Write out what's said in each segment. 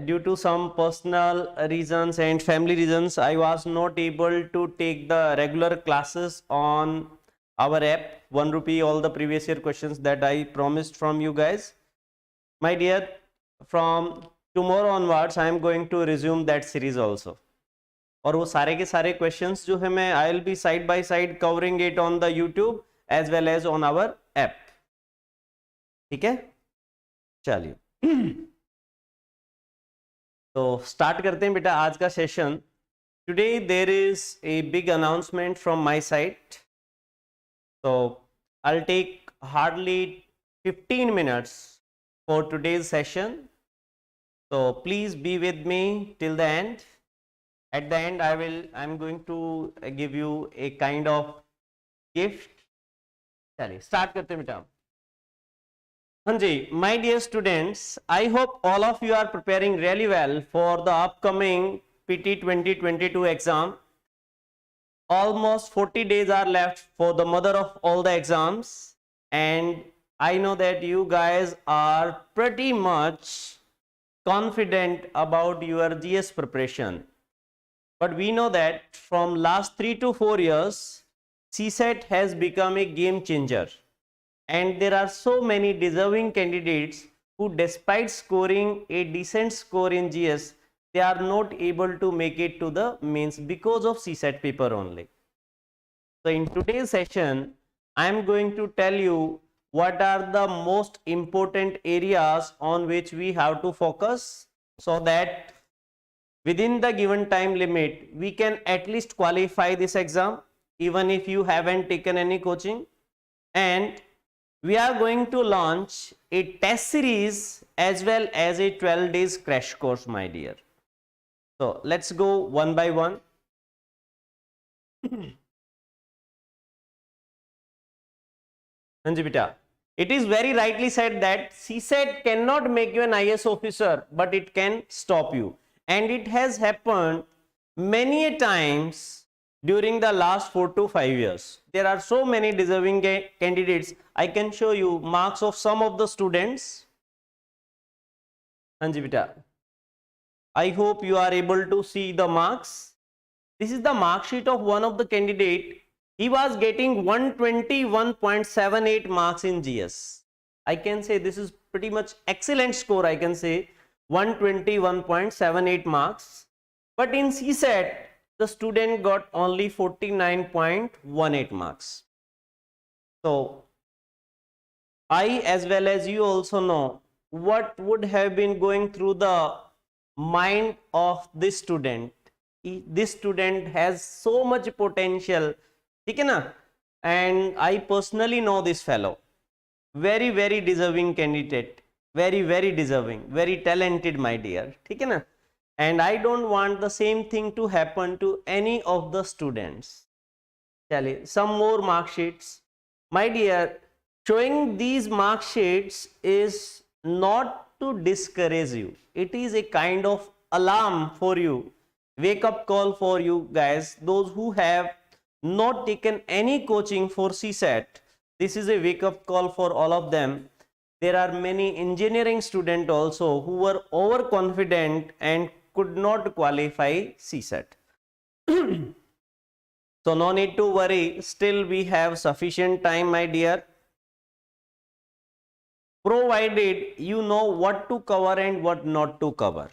Due to some personal reasons and family reasons, I was not able to take the regular classes on our app. 1 rupee all the previous year questions that I promised from you guys. My dear, from tomorrow onwards, I am going to resume that series also. और वो सारे के सारे questions जो है मैं I will be side by side covering it on the YouTube as well as on our app. ठीक है, चलिए तो स्टार्ट करते हैं बेटा आज का session. Today there is a big announcement from my side, so I'll take hardly 15 minutes for today's session, so please be with me till the end. At the end I'm going to give you a kind of gift. चलिए start करते हैं बेटा. हाँ जी, my dear students, I hope all of you are preparing really well for the upcoming PT 2022 exam. Almost 40 days are left for the mother of all the exams, and I know that you guys are pretty much confident about your GS preparation. But we know that from last 3 to 4 years, CSAT has become a game changer. And there are so many deserving candidates who, despite scoring a decent score in GS, they are not able to make it to the mains because of CSAT paper only. So in today's session, I am going to tell you what are the most important areas on which we have to focus, so that within the given time limit, we can at least qualify this exam, even if you haven't taken any coaching. And we are going to launch a test series as well as a 12 days crash course, my dear. So let's go one by one. Hanji beta, it is very rightly said that CSAT cannot make you an IS officer, but it can stop you. And it has happened many a times during the last 4 to 5 years. There are so many deserving candidates. I can show you marks of some of the students. Hanji beta, I hope you are able to see the marks. This is the mark sheet of one of the candidate. He was getting 121.78 marks in GS. I can say this is pretty much excellent score. I can say 121.78 marks. But in CSAT, the student got only 49.18 marks. So I, as well as you, also know what would have been going through the mind of this student. This student has so much potential, ठीक है ना? And I personally know this fellow. Very, very deserving candidate. Very, very deserving. Very talented, my dear. ठीक है ना? And I don't want the same thing to happen to any of the students. Chale, some more mark sheets. My dear, showing these mark sheets is not to discourage you. It is a kind of alarm for you. Wake up call for you guys. Those who have not taken any coaching for CSAT, this is a wake up call for all of them. There are many engineering students also who were overconfident and could not qualify CSAT. So no need to worry, still we have sufficient time, my dear, provided you know what to cover and what not to cover.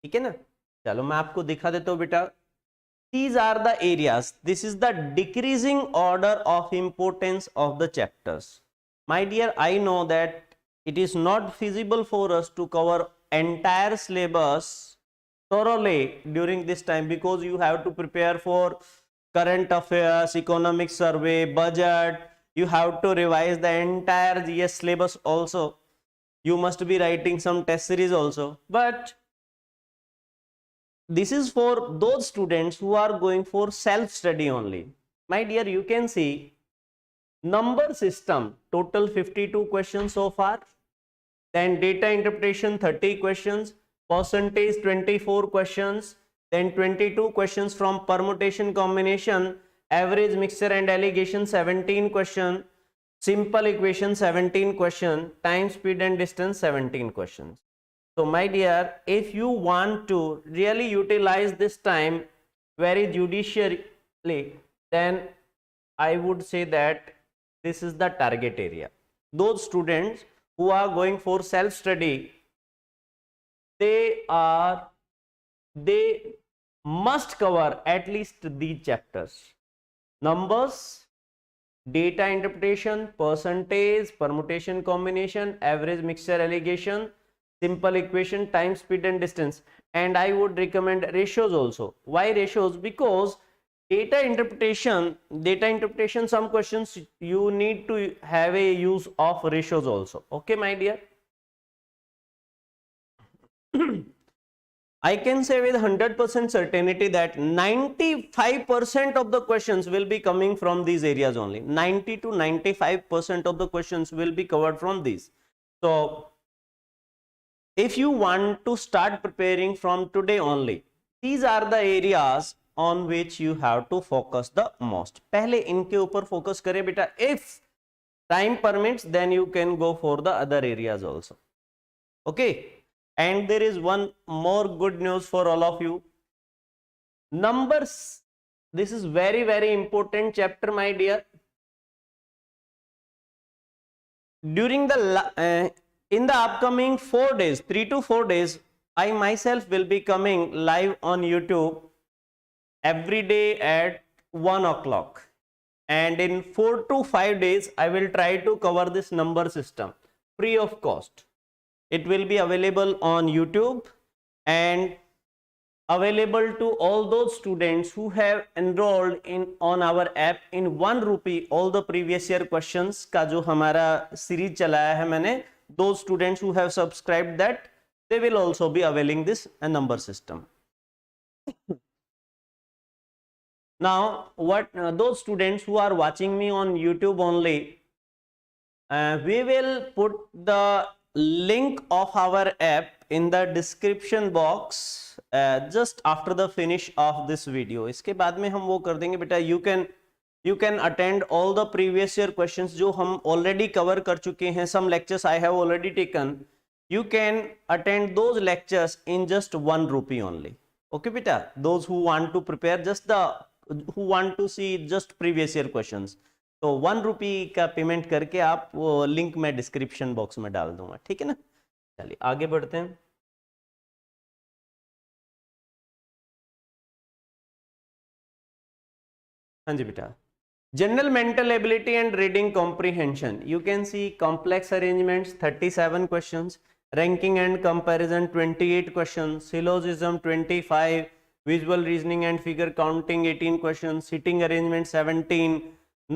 ठीक है ना? चलो मैं आपको दिखा देता हूँ बेटा. These are the areas. This is the decreasing order of importance of the chapters. My dear, I know that it is not feasible for us to cover entire syllabus thoroughly during this time, because you have to prepare for current affairs, economic survey, budget. You have to revise the entire GS syllabus also. You must be writing some test series also. But this is for those students who are going for self-study only. My dear, you can see number system, total 52 questions so far. Then data interpretation 30 questions, percentage 24 questions, then 22 questions from permutation combination, average mixture and alligation 17 question, simple equation 17 question, time, speed and distance 17 questions. So my dear, if you want to really utilize this time very judiciously, then I would say that this is the target area. Those students who are going for self study, they must cover at least these chapters: numbers, data interpretation, percentage, permutation combination, average mixture allegation, simple equation, time, speed and distance. And I would recommend ratios also. Why ratios? Because data interpretation, some questions you need to have a use of ratios also. Okay my dear. I can say with 100% certainty that 95% of the questions will be coming from these areas only. 90 to 95% of the questions will be covered from these. So if you want to start preparing from today only, these are the areas on which you have to focus the most. पहले इनके ऊपर focus करें बेटा. If time permits, then you can go for the other areas also. Okay. And there is one more good news for all of you. Numbers. This is very, very important chapter, my dear. During the in the upcoming 4 days, 3 to 4 days, I myself will be coming live on YouTube every day at 1 o'clock. And in 4 to 5 days, I will try to cover this number system free of cost. It will be available on YouTube and available to all those students who have enrolled on our app in 1 rupee. All the previous year questions का जो हमारा series चलाया है मैंने, those students who have subscribed that, they will also be availing this number system. Now, those students who are watching me on YouTube only, we will put the link of our app in the description box just after the finish of this video. इसके बाद में हम वो कर देंगे बेटा. You can attend all the previous year questions जो हम already cover कर चुके हैं. Some lectures I have already taken. You can attend those lectures in just 1 rupee only. Okay बेटा. Those who want to prepare who want to see just previous year questions. तो 1 रुपी का payment करके आप वो link मैं description box में डाल दूंगा. ठीक है ना. चलिए आगे बढ़ते हैं. हाँ जी बेटा. General mental ability and reading comprehension. You can see complex arrangements 37 questions, ranking and comparison 28 question, syllogism 25, visual reasoning and figure counting 18 question, sitting arrangement 17,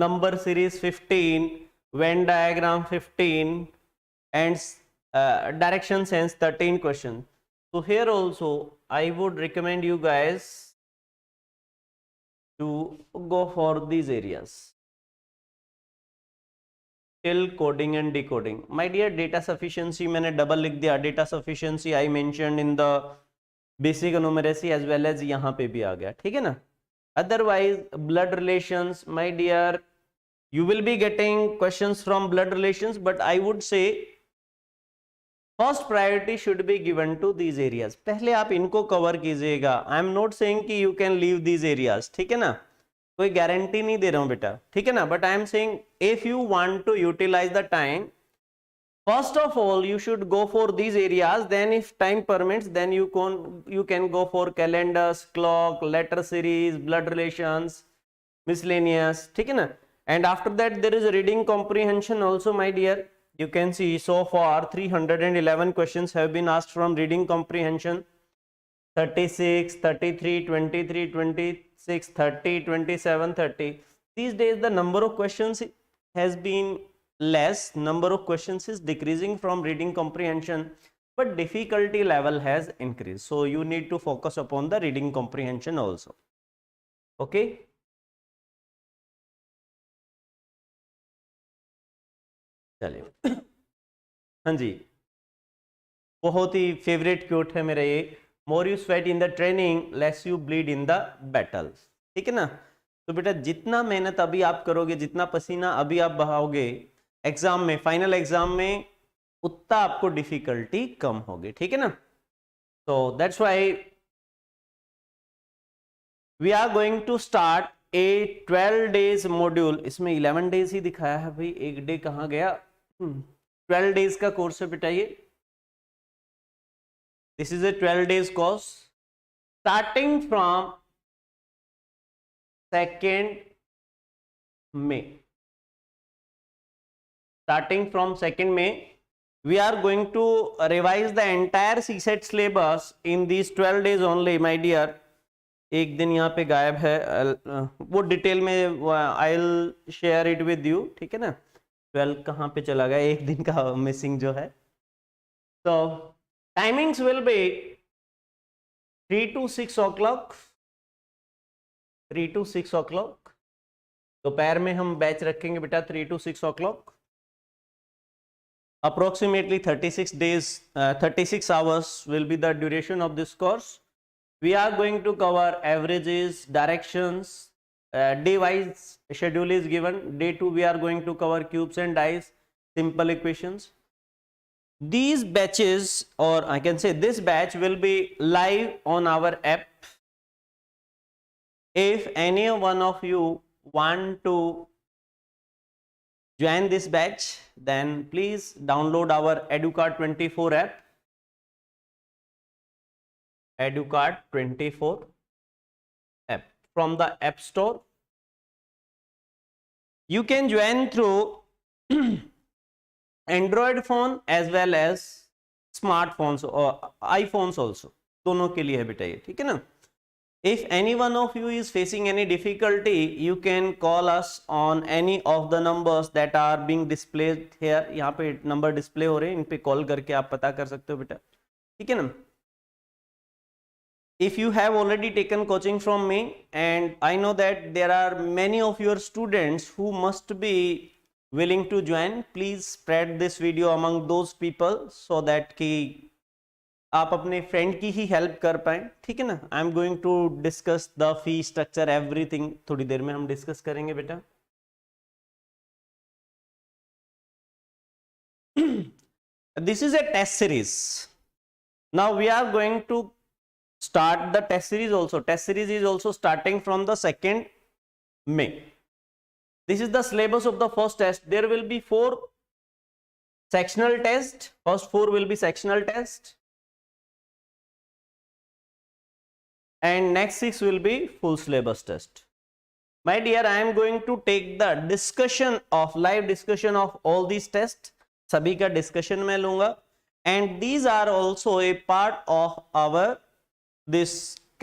number series 15, Venn diagram 15, and direction sense 13 questions. So here also I would recommend you guys to go for these areas till coding and decoding. My dear, data sufficiency मैंने double लिख दिया. data sufficiency I mentioned in the basic numeracy as well as यहाँ पे भी आ गया. ठीक है ना. Otherwise, blood relations, my dear, you will be getting questions from blood relations, but I would say first priority should be given to these areas. पहले आप इनको cover कीजिएगा. I am not saying कि you can leave these areas. ठीक है ना. कोई guarantee नहीं दे रहा हूँ बेटा. ठीक है ना. But I am saying if you want to utilize the time, first of all you should go for these areas. Then if time permits, then you can go for calendars, clock, letter series, blood relations, miscellaneous. ठीक है ना. And after that there is a reading comprehension also, my dear. You can see so far 311 questions have been asked from reading comprehension. 36, 33, 23, 26, 30, 27, 30. These days the number of questions has been less. Number of questions is decreasing from reading comprehension, but difficulty level has increased. So you need to focus upon the reading comprehension also. Okay. चलिए. हाँ जी. बहुत ही favourite quote है मेरा ये. More you sweat in the training, less you bleed in the battles. ठीक है ना. तो बेटा जितना मेहनत अभी आप करोगे, जितना पसीना अभी आप बहाओगे एग्जाम में, फाइनल एग्जाम में, उतना आपको डिफिकल्टी कम होगी. ठीक है ना. So that's why we are going to start a 12 days module. इसमें 11 days ही दिखाया है भाई, एक डे कहाँ गया? 12 days का कोर्स है बेटा ये. This is a 12 days course starting from 2nd May. Starting from 2nd May, we are going to revise the entire CSAT syllabus in these 12 days only, my dear. एक दिन यहाँ पे गायब है, वो डिटेल में I will share it with you, ठीक है ना. 12 कहाँ पे चला गया, एक दिन का मिसिंग जो है. तो timings will be 3 to 6 o'clock. 3 to 6 o'clock. दोपहर में हम बैच रखेंगे बेटा 3 to 6 o'clock. Approximately 36 days, 36 hours will be the duration of this course. We are going to cover averages, directions, day-wise schedule is given. Day 2 we are going to cover cubes and dice, simple equations. These batches, or I can say this batch, will be live on our app. If any one of you want to join this batch, then please download our Educard24 app. Educard24 app from the App Store. You can join through Android phone as well as smartphones or iPhones also. दोनों के लिए है बेटा ये, ठीक है ना. If any one of you is facing any difficulty, you can call us on any of the numbers that are being displayed here. यहाँ पे नंबर डिस्प्ले हो रहे हैं, इन पे कॉल करके आप पता कर सकते हो बेटा, ठीक है ना. If you have already taken coaching from me, and I know that there are many of your students who must be willing to join, please spread this video among those people so that कि आप अपने friend की ही help कर पाए, ठीक है ना. I am going to discuss the fee structure, everything थोड़ी देर में हम डिस्कस करेंगे बेटा. This is a test series. Now we are going to start the test series also. Test series is also starting from the 2nd May. This is the syllabus of the first test. There will be 4 sectional tests. First 4 will be sectional test, and next 6 will be full syllabus test. My dear, I am going to take the discussion of live discussion of all these tests. सभी का discussion मैं लूँगा, and these are also a part of our this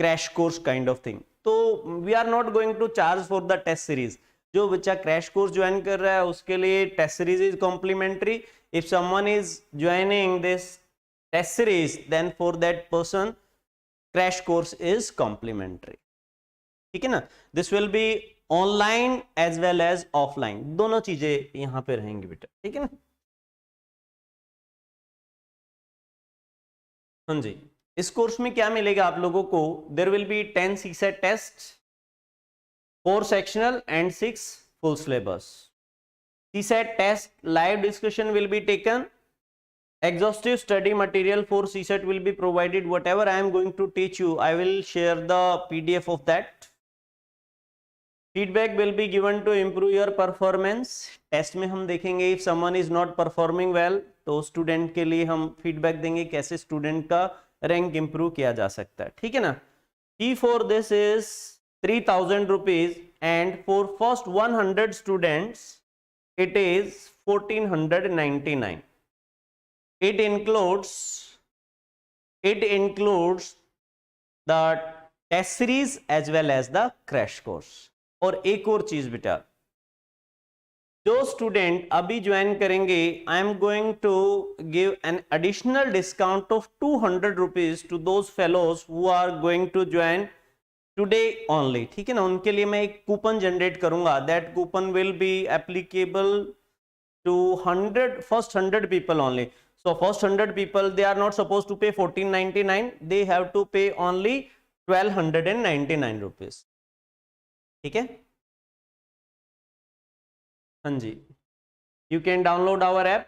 crash course kind of thing. तो we are not going to charge for the test series. जो बच्चा crash course join कर रहा है उसके लिए test series is complimentary. If someone is joining this test series, then for that person crash course is complimentary. ठीक है ना. This will be online as well as offline. दोनों चीजें यहाँ पे रहेंगी बेटा, ठीक है ना. हाँ जी. इस कोर्स में क्या मिलेगा आप लोगों को? There will be 10 CSAT test, 4 sectional and 6 full syllabus. CSAT test live discussion will be taken. Exhaustive study material for CSAT will be provided. Whatever I am going to teach you, I will share the PDF of that. Feedback will be given to improve your performance. Test में हम देखेंगे if someone is not performing well, तो student के लिए हम feedback देंगे कैसे student का रैंक इंप्रूव किया जा सकता है, ठीक है ना. Fee for this is 3000 rupees, and for first 100 students it is 1499. It includes the test series as well as the crash course. और एक और चीज बेटा, जो स्टूडेंट अभी ज्वाइन करेंगे, I am going to give an additional discount of 200 rupees to those fellows who are going to join today only, ठीक है ना. उनके लिए मैं एक कूपन जनरेट करूंगा. That coupon will be applicable to 100 people only. So first 100 people, they are not supposed to pay 1499, they have to pay only 1299 rupees, ठीक है. हाँ जी. You can download our app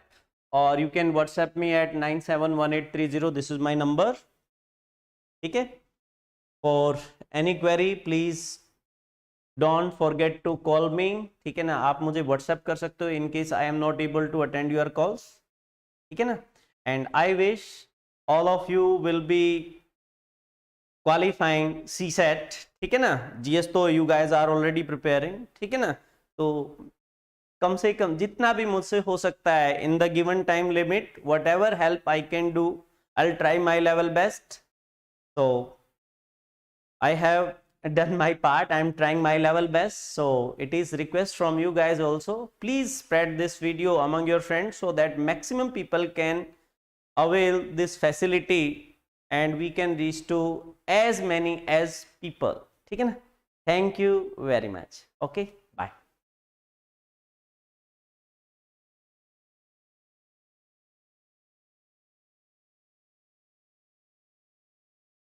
or you can WhatsApp me at 971830. This is my number. ठीक है. For any query please don't forget to call me. ठीक है ना, आप मुझे व्हाट्सएप कर सकते हो in case I am not able to attend your calls. ठीक है ना. And I wish all of you will be qualifying CSAT. ठीक है ना. GS तो you guys are already preparing. ठीक है ना. तो कम से कम जितना भी मुझसे हो सकता है in the given time limit, what ever help I can do, I will try my level best. So I have done my part. I am trying my level best. So it is request from you guys also. Please spread this video among your friends so that maximum people can avail this facility and we can reach to as many as people. ठीक है ना. Thank you very much. Okay.